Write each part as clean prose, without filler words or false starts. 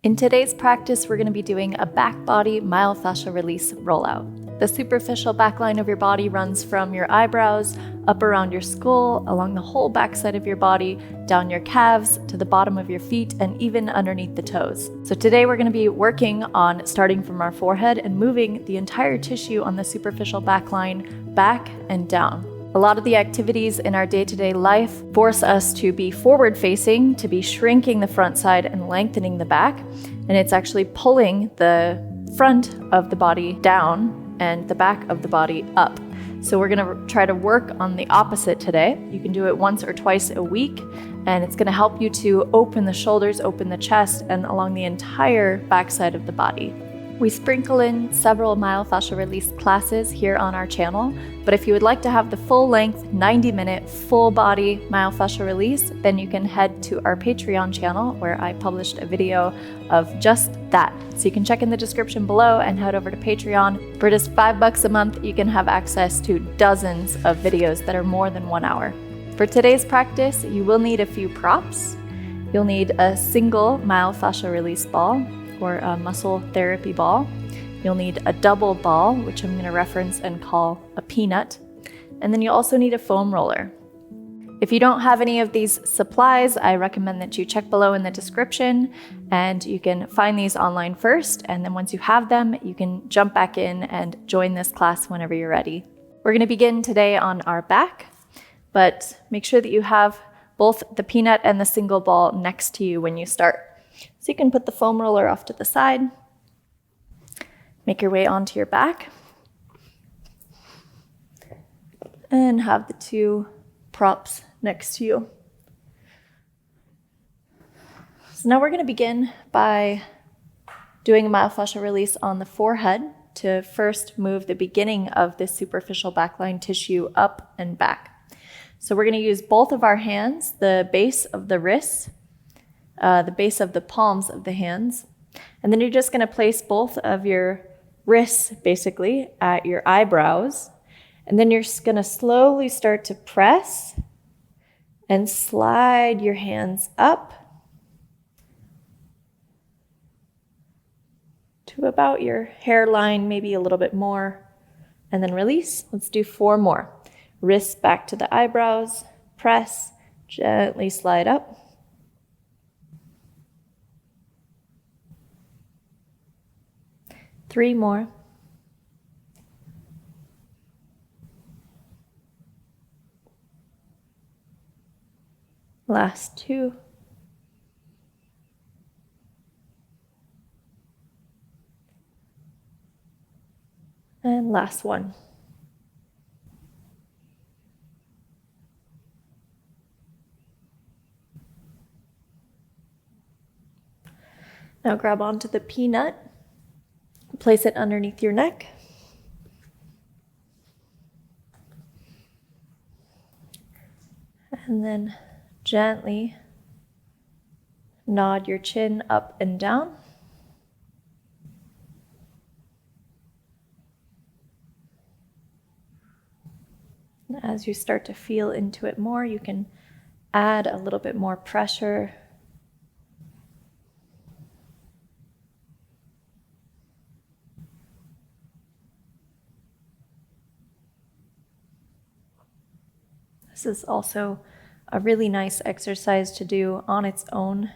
In today's practice, we're going to be doing a back body myofascial release rollout. The superficial back line of your body runs from your eyebrows, up around your skull, along the whole backside of your body, down your calves, to the bottom of your feet, and even underneath the toes. So today we're going to be working on starting from our forehead and moving the entire tissue on the superficial back line back and down. A lot of the activities in our day-to-day life force us to be forward-facing, to be shrinking the front side and lengthening the back, and it's actually pulling the front of the body down and the back of the body up. So we're going to try to work on the opposite today. You can do it once or twice a week, and it's going to help you to open the shoulders, open the chest, and along the entire backside of the body. We sprinkle in several myofascial release classes here on our channel, but if you would like to have the full-length, 90-minute, full-body myofascial release, then you can head to our Patreon channel where I published a video of just that. So you can check in the description below and head over to Patreon. For just $5 a month, you can have access to dozens of videos that are more than 1 hour. For today's practice, you will need a few props. You'll need a single myofascial release ball, or a muscle therapy ball. You'll need a double ball, which I'm going to reference and call a peanut. And then you also need a foam roller. If you don't have any of these supplies, I recommend that you check below in the description, and you can find these online first. And then once you have them, you can jump back in and join this class whenever you're ready. We're going to begin today on our back, but make sure that you have both the peanut and the single ball next to you when you start. So you can put the foam roller off to the side, make your way onto your back, and have the two props next to you. So now we're going to begin by doing a myofascial release on the forehead to first move the beginning of this superficial backline tissue up and back. So we're going to use both of our hands, the base of the wrists, the base of the palms of the hands. And then you're just going to place both of your wrists basically at your eyebrows. And then you're just going to slowly start to press and slide your hands up to about your hairline, maybe a little bit more. And then release. Let's do 4 more. Wrists back to the eyebrows, press, gently slide up. 3 more. Last 2. And last 1. Now grab onto the peanut. Place it underneath your neck. And then gently nod your chin up and down. And as you start to feel into it more, you can add a little bit more pressure. This is also a really nice exercise to do on its own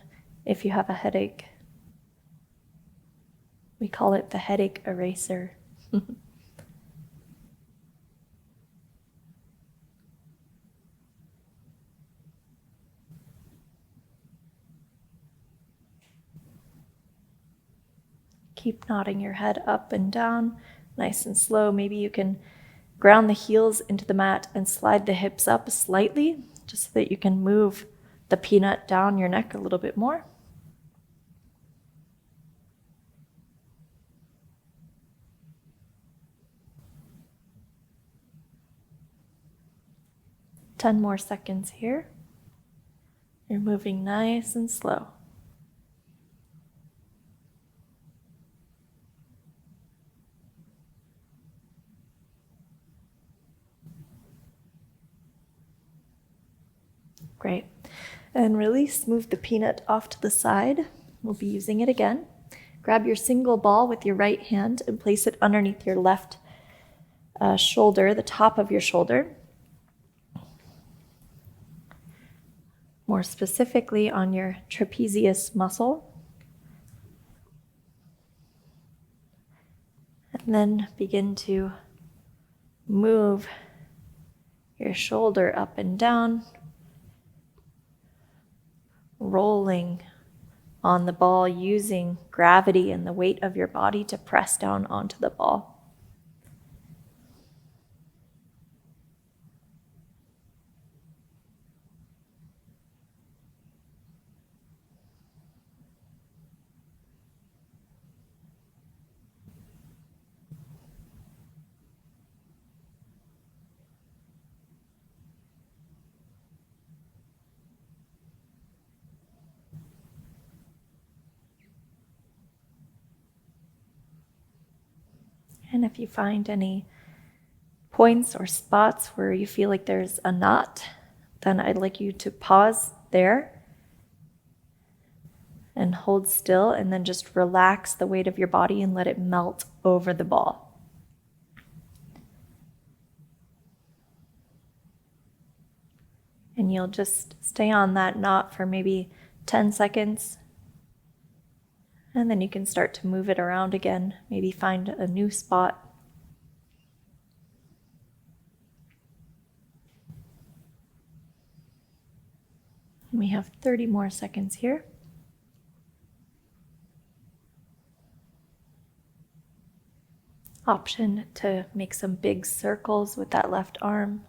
if you have a headache. We call it the headache eraser. Keep nodding your head up and down, nice and slow. Maybe you can ground the heels into the mat and slide the hips up slightly, just so that you can move the peanut down your neck a little bit more. Ten more seconds here. You're moving nice and slow. Great. And release, move the peanut off to the side. we'll be using it again. Grab your single ball with your right hand and place it underneath your left shoulder, the top of your shoulder. More specifically on your trapezius muscle. And then begin to move your shoulder up and down, rolling on the ball, using gravity and the weight of your body to press down onto the ball. And if you find any points or spots where you feel like there's a knot, then I'd like you to pause there and hold still, and then just relax the weight of your body and let it melt over the ball. And you'll just stay on that knot for maybe 10 seconds. And then you can start to move it around again, maybe find a new spot. And we have 30 more seconds here. Option to make some big circles with that left arm.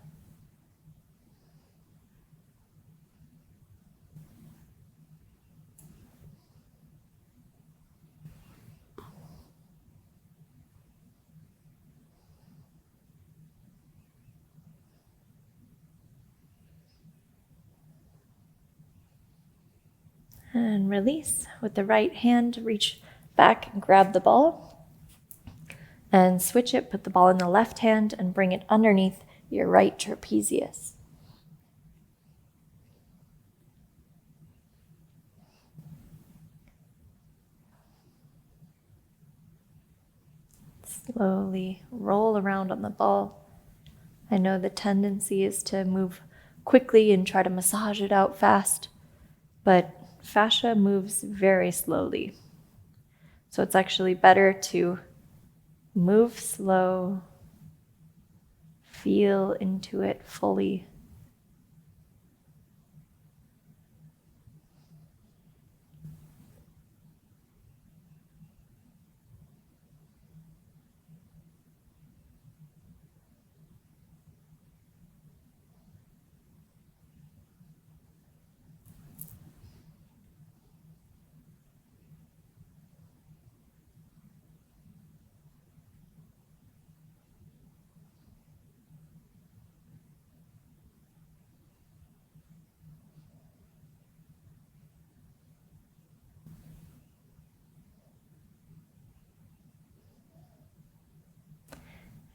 And release. With the right hand, reach back and grab the ball. And switch it, put the ball in the left hand and bring it underneath your right trapezius. Slowly roll around on the ball. I know the tendency is to move quickly and try to massage it out fast, but fascia moves very slowly. So it's actually better to move slow, feel into it fully.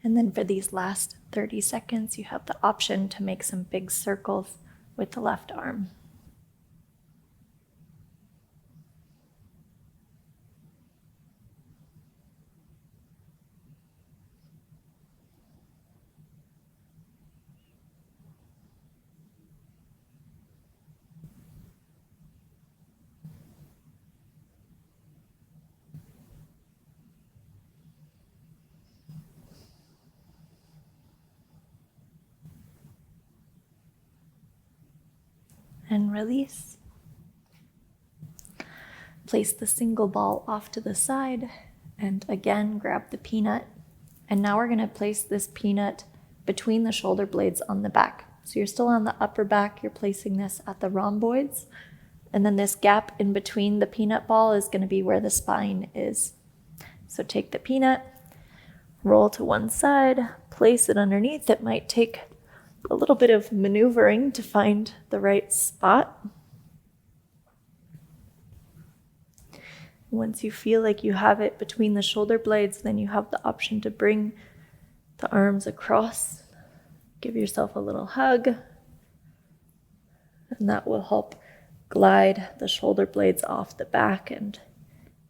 And then for these last 30 seconds, you have the option to make some big circles with the left arm. And release. Place the single ball off to the side and again grab the peanut. And now we're going to place this peanut between the shoulder blades on the back. So you're still on the upper back, you're placing this at the rhomboids. And then this gap in between the peanut ball is going to be where the spine is. So take the peanut, roll to one side, place it underneath. It might take a little bit of maneuvering to find the right spot. Once you feel like you have it between the shoulder blades, then you have the option to bring the arms across. Give yourself a little hug, and that will help glide the shoulder blades off the back and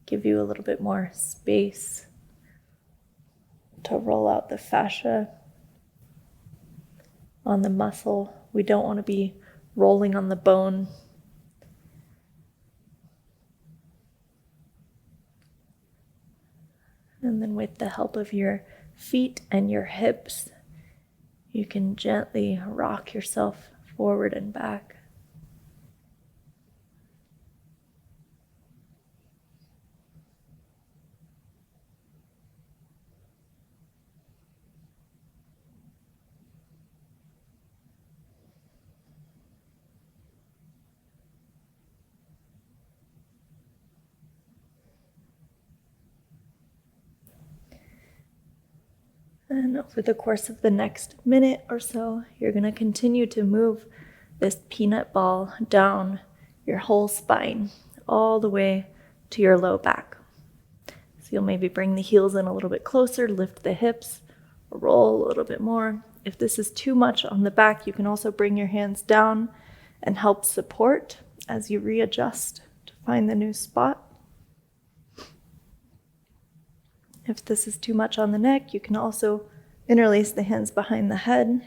give you a little bit more space to roll out the fascia on the muscle. We don't want to be rolling on the bone. And then with the help of your feet and your hips, you can gently rock yourself forward and back. And over the course of the next minute or so, you're going to continue to move this peanut ball down your whole spine, all the way to your low back. So you'll maybe bring the heels in a little bit closer, lift the hips, roll a little bit more. If this is too much on the back, you can also bring your hands down and help support as you readjust to find the new spot. If this is too much on the neck, you can also interlace the hands behind the head.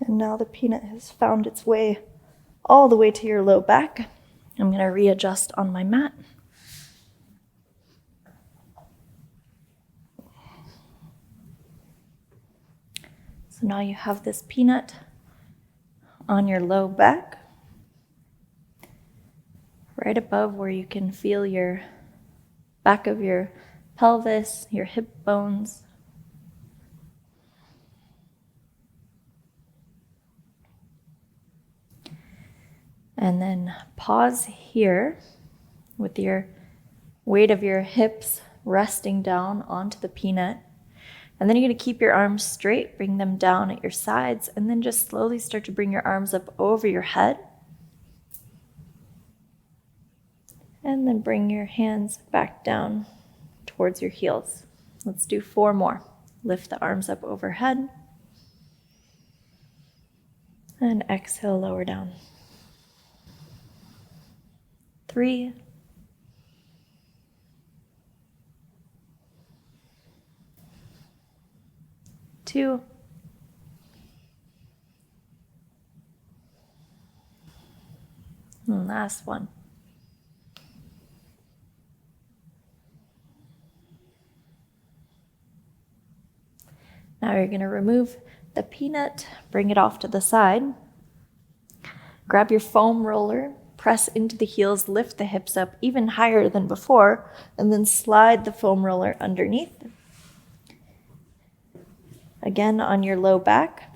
And now the peanut has found its way all the way to your low back. I'm going to readjust on my mat. So now you have this peanut on your low back, right above where you can feel your back of your pelvis, your hip bones. And then pause here with your weight of your hips resting down onto the peanut. And then you're going to keep your arms straight, bring them down at your sides, and then just slowly start to bring your arms up over your head. And then bring your hands back down towards your heels. Let's do 4 more. Lift the arms up overhead. And exhale, lower down. 3, 2, and last one. Now you're going to remove the peanut, bring it off to the side. Grab your foam roller, press into the heels, lift the hips up even higher than before, and then slide the foam roller underneath. Again on your low back.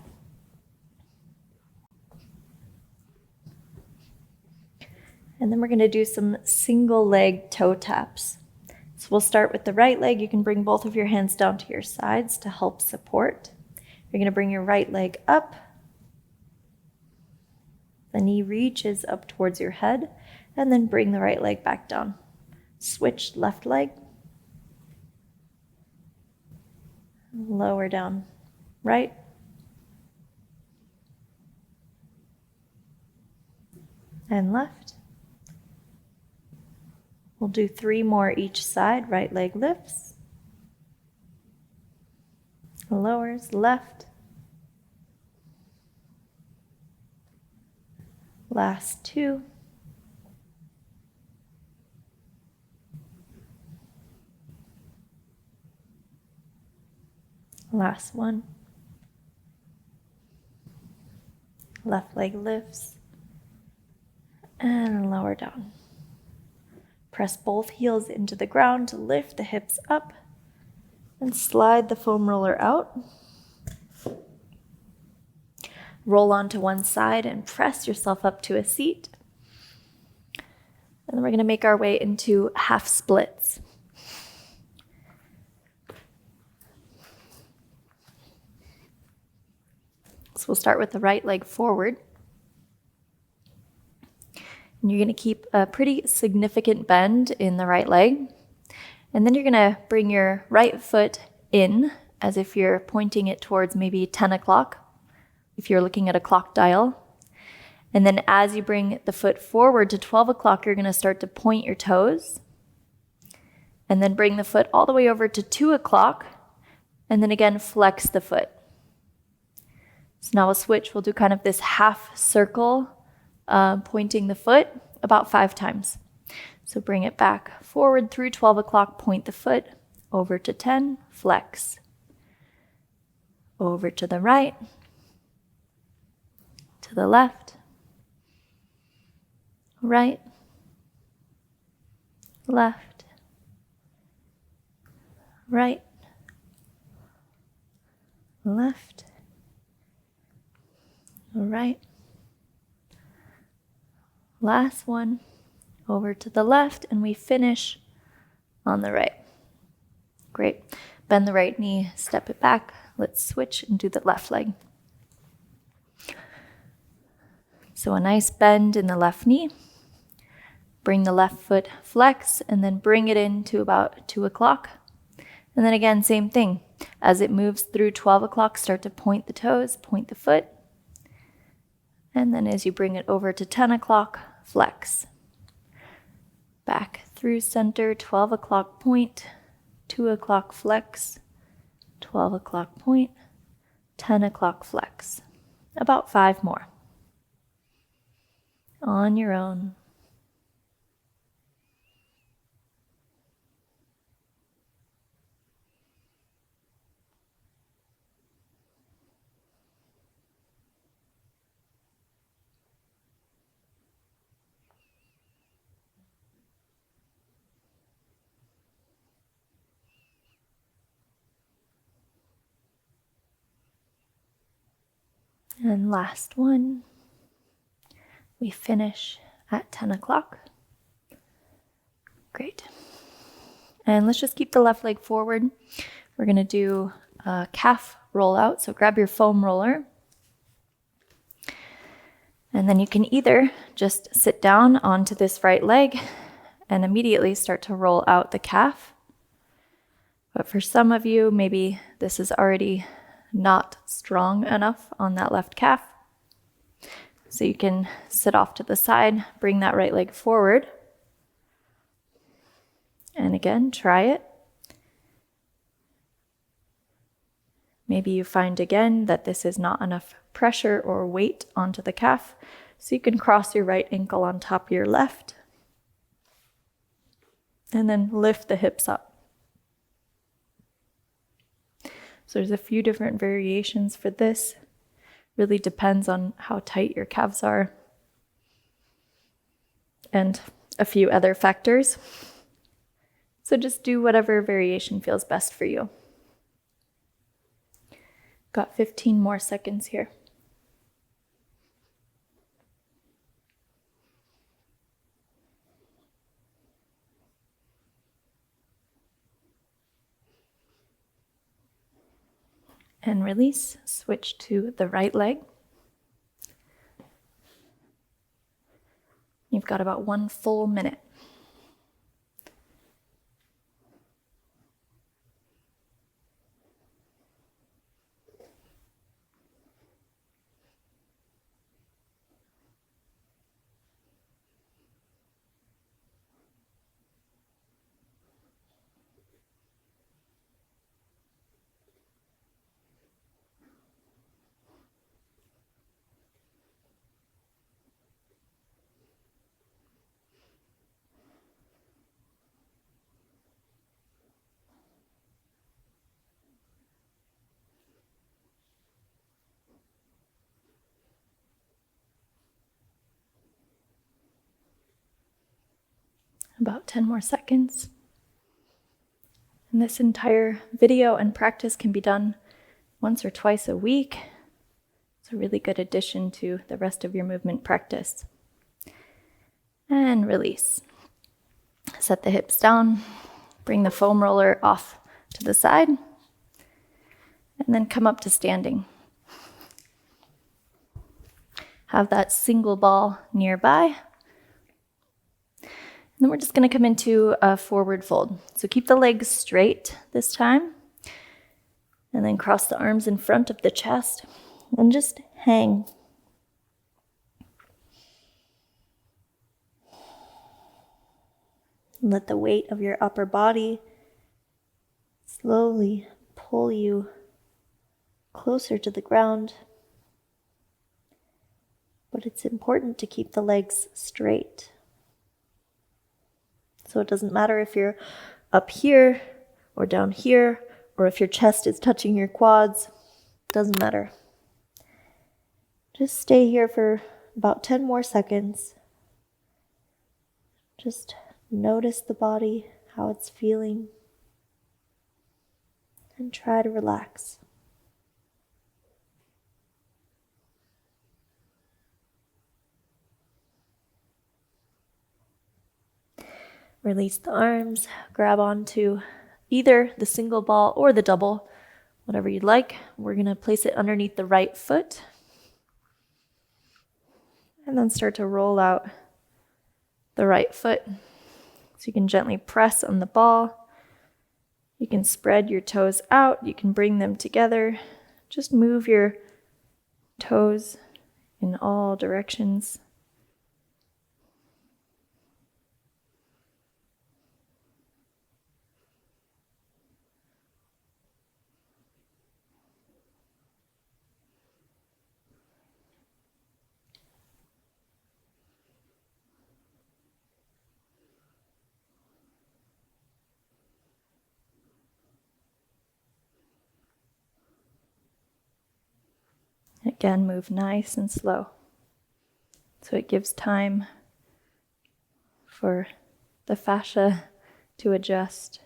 And then we're going to do some single leg toe taps. So we'll start with the right leg. You can bring both of your hands down to your sides to help support. You're going to bring your right leg up. The knee reaches up towards your head, and then bring the right leg back down. Switch left leg. Lower down right. And left. We'll do 3 more each side. Right leg lifts. Lowers, left. Last 2. Last 1. Left leg lifts. And lower down. Press both heels into the ground to lift the hips up and slide the foam roller out. roll onto one side and press yourself up to a seat. And then we're going to make our way into half splits. So we'll start with the right leg forward. And you're going to keep a pretty significant bend in the right leg. And then you're going to bring your right foot in as if you're pointing it towards maybe 10 o'clock, if you're looking at a clock dial. And then as you bring the foot forward to 12 o'clock, you're going to start to point your toes. And then bring the foot all the way over to 2 o'clock. And then again, flex the foot. So now we'll switch. We'll do kind of this half circle, pointing the foot about 5 times. So bring it back forward through 12 o'clock, point the foot, over to 10, flex. Over to the right, to the left, right, left, right, left, right. Last one, over to the left, and we finish on the right. Great. Bend the right knee, step it back. Let's switch and do the left leg. So a nice bend in the left knee. Bring the left foot flex, and then bring it into about 2 o'clock. And then again, same thing. As it moves through 12 o'clock, start to point the toes, point the foot. And then as you bring it over to 10 o'clock, flex. Back through center, 12 o'clock point, 2 o'clock flex, 12 o'clock point, 10 o'clock flex. About 5 more. On your own. And last one, we finish at 10 o'clock. Great. And let's just keep the left leg forward. We're going to do a calf rollout. So grab your foam roller. And then you can either just sit down onto this right leg and immediately start to roll out the calf. But for some of you, maybe this is already not strong enough on that left calf. So you can sit off to the side, bring that right leg forward. And again, try it. Maybe you find again that this is not enough pressure or weight onto the calf. So you can cross your right ankle on top of your left. And then lift the hips up. So there's a few different variations for this. Really depends on how tight your calves are and a few other factors. So just do whatever variation feels best for you. Got 15 more seconds here. And release, switch to the right leg. You've got about 1 full minute. About 10 more seconds. And this entire video and practice can be done once or twice a week. It's a really good addition to the rest of your movement practice. And release. Set the hips down, bring the foam roller off to the side, and then come up to standing. Have that single ball nearby. And then we're just going to come into a forward fold. So keep the legs straight this time, and then cross the arms in front of the chest, and just hang. Let the weight of your upper body slowly pull you closer to the ground. But it's important to keep the legs straight. So it doesn't matter if you're up here or down here, or if your chest is touching your quads. It doesn't matter. Just stay here for about 10 more seconds. Just notice the body, how it's feeling, and try to relax. Release the arms, grab onto either the single ball or the double, whatever you'd like. We're going to place it underneath the right foot, and then start to roll out the right foot. So you can gently press on the ball. You can spread your toes out. You can bring them together. Just move your toes in all directions. Again, move nice and slow. So it gives time for the fascia to adjust.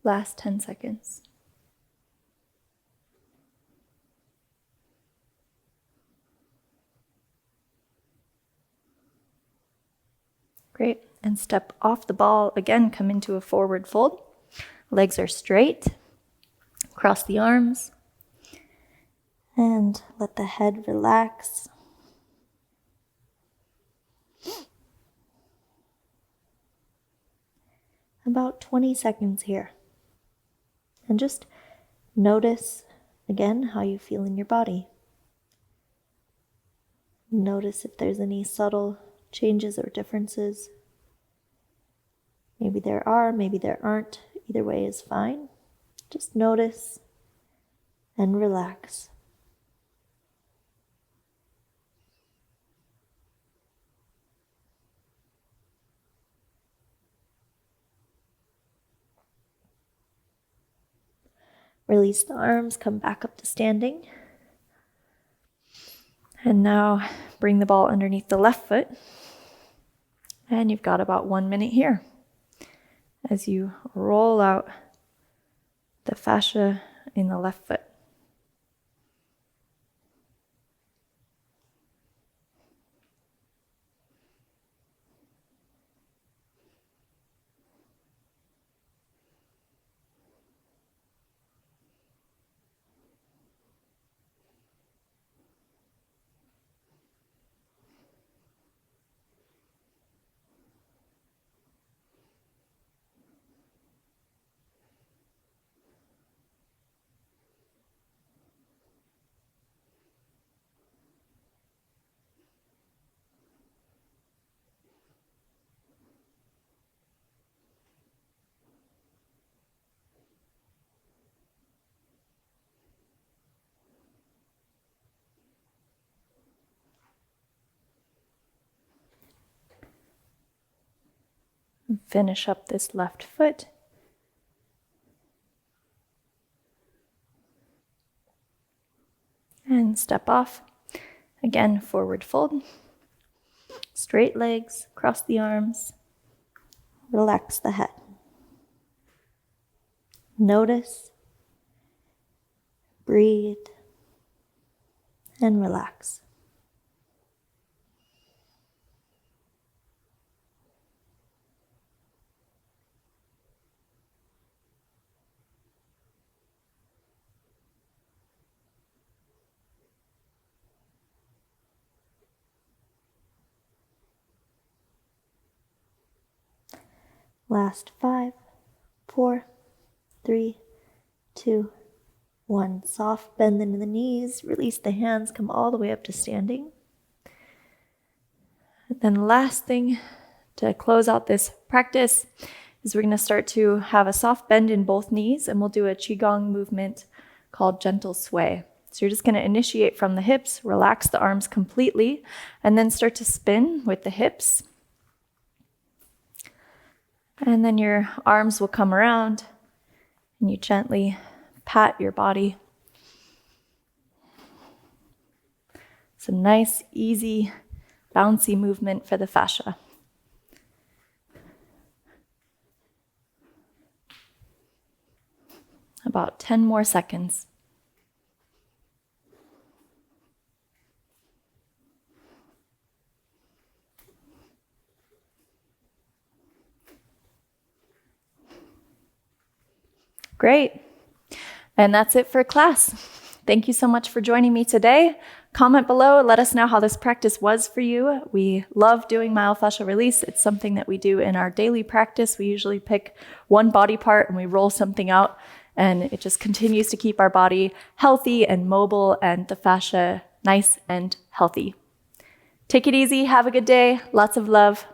Last 10 seconds. Great. And step off the ball. Again, come into a forward fold. Legs are straight. Cross the arms. And let the head relax. About 20 seconds here. And just notice again how you feel in your body. Notice if there's any subtle changes or differences. Maybe there are, maybe there aren't. Either way is fine. Just notice and relax. Release the arms, come back up to standing. And now bring the ball underneath the left foot. And you've got about 1 minute here as you roll out the fascia in the left foot. Finish up this left foot. And step off. Again, forward fold. Straight legs, cross the arms. Relax the head. Notice. breathe, and relax. Last 5, 4, 3, 2, 1. Soft bend into the knees. Release the hands. Come all the way up to standing. And then the last thing to close out this practice is we're going to start to have a soft bend in both knees, and we'll do a qigong movement called gentle sway. So you're just going to initiate from the hips, relax the arms completely, and then start to spin with the hips. And then your arms will come around and you gently pat your body. Some nice, easy, bouncy movement for the fascia. About 10 more seconds. Great. And that's it for class. Thank you so much for joining me today. Comment below, let us know how this practice was for you. We love doing myofascial release. It's something that we do in our daily practice. We usually pick one body part and we roll something out, and it just continues to keep our body healthy and mobile and the fascia nice and healthy. Take it easy. Have a good day. Lots of love.